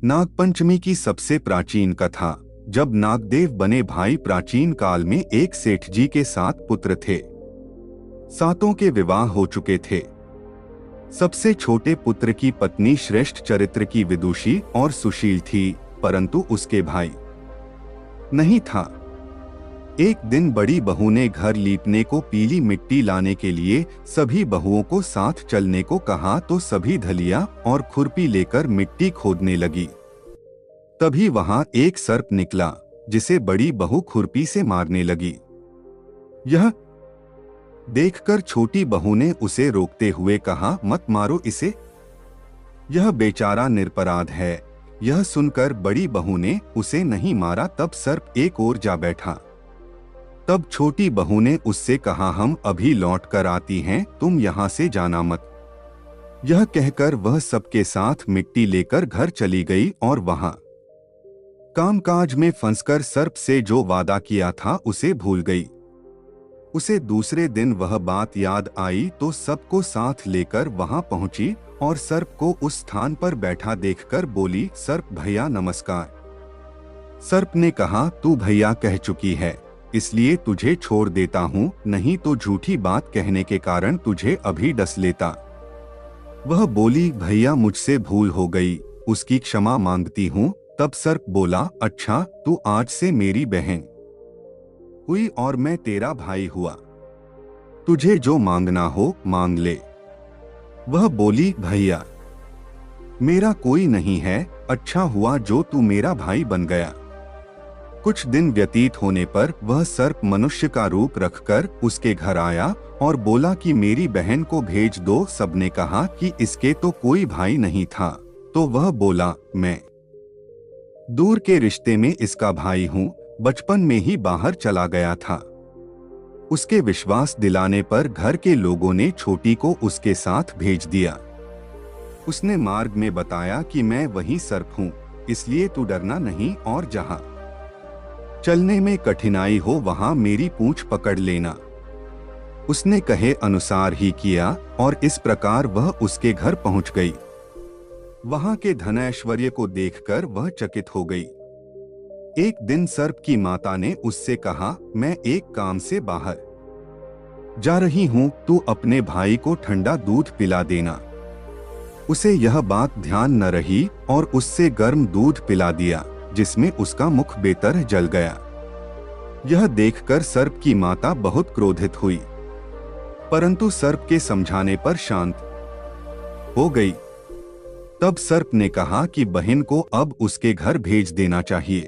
नागपंचमी की सबसे प्राचीन कथा। जब नागदेव बने भाई प्राचीन काल में एक सेठ जी के 7 पुत्र थे। सातों के विवाह हो चुके थे। सबसे छोटे पुत्र की पत्नी श्रेष्ठ चरित्र की विदुषी और सुशील थी, परंतु उसके भाई नहीं था। एक दिन बड़ी बहू ने घर लीपने को पीली मिट्टी लाने के लिए सभी बहुओं को साथ चलने को कहा तो सभी धलिया और खुरपी लेकर मिट्टी खोदने लगी। तभी वहां एक सर्प निकला, जिसे बड़ी बहू खुरपी से मारने लगी। यह देखकर छोटी बहू ने उसे रोकते हुए कहा, मत मारो इसे, यह बेचारा निरपराध है। यह सुनकर बड़ी बहू ने उसे नहीं मारा। तब सर्प एक ओर जा बैठा। तब छोटी बहू ने उससे कहा, हम अभी लौट कर आती हैं, तुम यहाँ से जाना मत। यह कहकर वह सबके साथ मिट्टी लेकर घर चली गई और वहां कामकाज में फंसकर सर्प से जो वादा किया था उसे भूल गई। उसे दूसरे दिन वह बात याद आई तो सबको साथ लेकर वहां पहुंची और सर्प को उस स्थान पर बैठा देखकर बोली, सर्प भैया नमस्कार। सर्प ने कहा, तू भैया कह चुकी है, इसलिए तुझे छोड़ देता हूँ, नहीं तो झूठी बात कहने के कारण तुझे अभी डस लेता। वह बोली, भैया मुझसे भूल हो गई, उसकी क्षमा मांगती हूँ। तब सर्प बोला, अच्छा तू आज से मेरी बहन हुई और मैं तेरा भाई हुआ, तुझे जो मांगना हो मांग ले। वह बोली, भैया मेरा कोई नहीं है, अच्छा हुआ जो तू मेरा भाई बन गया। कुछ दिन व्यतीत होने पर वह सर्प मनुष्य का रूप रखकर उसके घर आया और बोला कि मेरी बहन को भेज दो। सबने कहा कि इसके तो कोई भाई नहीं था, तो वह बोला, मैं दूर के रिश्ते में इसका भाई हूँ, बचपन में ही बाहर चला गया था। उसके विश्वास दिलाने पर घर के लोगों ने छोटी को उसके साथ भेज दिया। उसने मार्ग में बताया कि मैं वही सर्प हूँ, इसलिए तू डरना नहीं और जहाँ चलने में कठिनाई हो वहां मेरी पूंछ पकड़ लेना। उसने कहे अनुसार ही किया और इस प्रकार वह उसके घर पहुंच गई। वहां के धन ऐश्वर्य को देखकर वह चकित हो गई। एक दिन सर्प की माता ने उससे कहा, मैं एक काम से बाहर जा रही हूं, तू अपने भाई को ठंडा दूध पिला देना। उसे यह बात ध्यान न रही और उससे गर्म दूध पिला दिया, जिसमें उसका मुख बेतर जल गया। यह देखकर सर्प की माता बहुत क्रोधित हुई, परंतु सर्प के समझाने पर शांत हो गई। तब सर्प ने कहा कि बहन को अब उसके घर भेज देना चाहिए।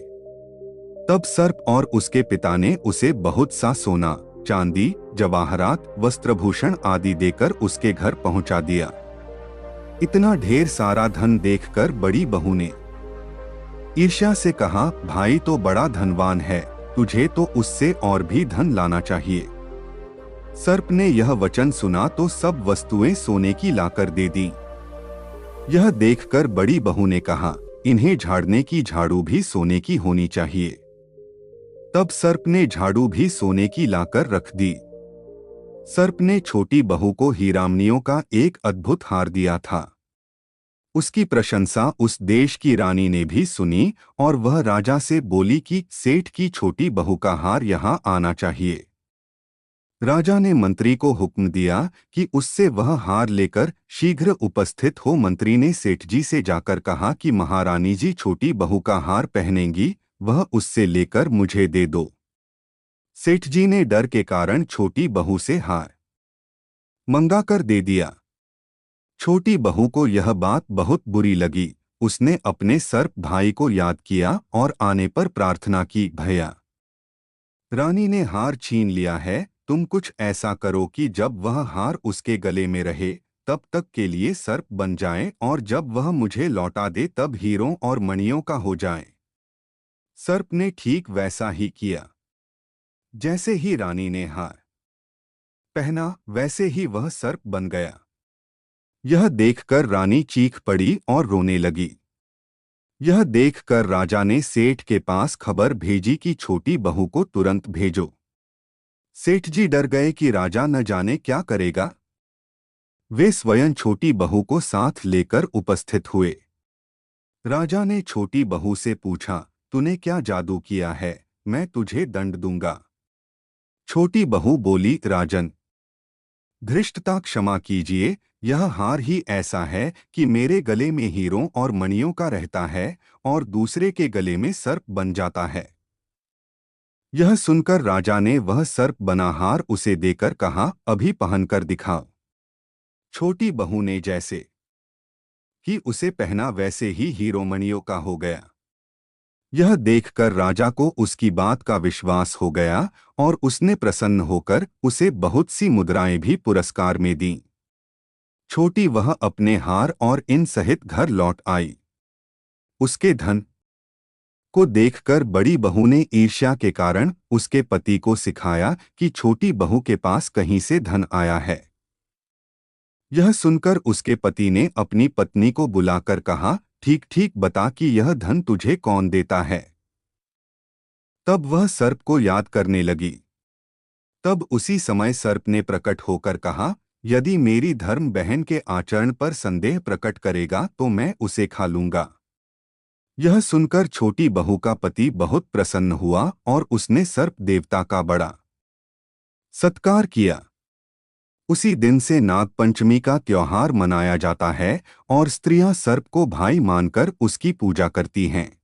तब सर्प और उसके पिता ने उसे बहुत सा सोना, चांदी, जवाहरात, वस्त्रभूषण आदि देकर उसके घर पहुंचा दिया। इतना ढेर सारा धन देखकर बड़ी बहू ने ईर्ष्या से कहा, भाई तो बड़ा धनवान है, तुझे तो उससे और भी धन लाना चाहिए। सर्प ने यह वचन सुना तो सब वस्तुएं सोने की लाकर दे दी। यह देखकर बड़ी बहू ने कहा, इन्हें झाड़ने की झाड़ू भी सोने की होनी चाहिए। तब सर्प ने झाड़ू भी सोने की लाकर रख दी। सर्प ने छोटी बहू को हीरामनियों का एक अद्भुत हार दिया था। उसकी प्रशंसा उस देश की रानी ने भी सुनी और वह राजा से बोली कि सेठ की छोटी बहू का हार यहाँ आना चाहिए। राजा ने मंत्री को हुक्म दिया कि उससे वह हार लेकर शीघ्र उपस्थित हो। मंत्री ने सेठ जी से जाकर कहा कि महारानी जी छोटी बहू का हार पहनेंगी, वह उससे लेकर मुझे दे दो। सेठ जी ने डर के कारण छोटी बहू से हार मंगा कर दे दिया। छोटी बहू को यह बात बहुत बुरी लगी। उसने अपने सर्प भाई को याद किया और आने पर प्रार्थना की, भैया रानी ने हार छीन लिया है, तुम कुछ ऐसा करो कि जब वह हार उसके गले में रहे तब तक के लिए सर्प बन जाए और जब वह मुझे लौटा दे तब हीरों और मणियों का हो जाए। सर्प ने ठीक वैसा ही किया। जैसे ही रानी ने हार पहना वैसे ही वह सर्प बन गया। यह देखकर रानी चीख पड़ी और रोने लगी। यह देखकर राजा ने सेठ के पास खबर भेजी कि छोटी बहू को तुरंत भेजो। सेठ जी डर गए कि राजा न जाने क्या करेगा। वे स्वयं छोटी बहू को साथ लेकर उपस्थित हुए। राजा ने छोटी बहू से पूछा, तूने क्या जादू किया है? मैं तुझे दंड दूंगा। छोटी बहू बोली, राजन, धृष्टता क्षमा कीजिए, यह हार ही ऐसा है कि मेरे गले में हीरों और मणियों का रहता है और दूसरे के गले में सर्प बन जाता है। यह सुनकर राजा ने वह सर्प बना हार उसे देकर कहा, अभी पहनकर दिखाओ। छोटी बहू ने जैसे ही उसे पहना वैसे ही हीरो मणियों का हो गया। यह देखकर राजा को उसकी बात का विश्वास हो गया और उसने प्रसन्न होकर उसे बहुत सी मुद्राएं भी पुरस्कार में दीं। छोटी वह अपने हार और इन सहित घर लौट आई। उसके धन को देखकर बड़ी बहू ने ईर्ष्या के कारण उसके पति को सिखाया कि छोटी बहू के पास कहीं से धन आया है। यह सुनकर उसके पति ने अपनी पत्नी को बुलाकर कहा, ठीक ठीक बता कि यह धन तुझे कौन देता है। तब वह सर्प को याद करने लगी। तब उसी समय सर्प ने प्रकट होकर कहा, यदि मेरी धर्म बहन के आचरण पर संदेह प्रकट करेगा तो मैं उसे खा लूंगा। यह सुनकर छोटी बहू का पति बहुत प्रसन्न हुआ और उसने सर्प देवता का बड़ा सत्कार किया। उसी दिन से नागपंचमी का त्योहार मनाया जाता है और स्त्रियां सर्प को भाई मानकर उसकी पूजा करती हैं।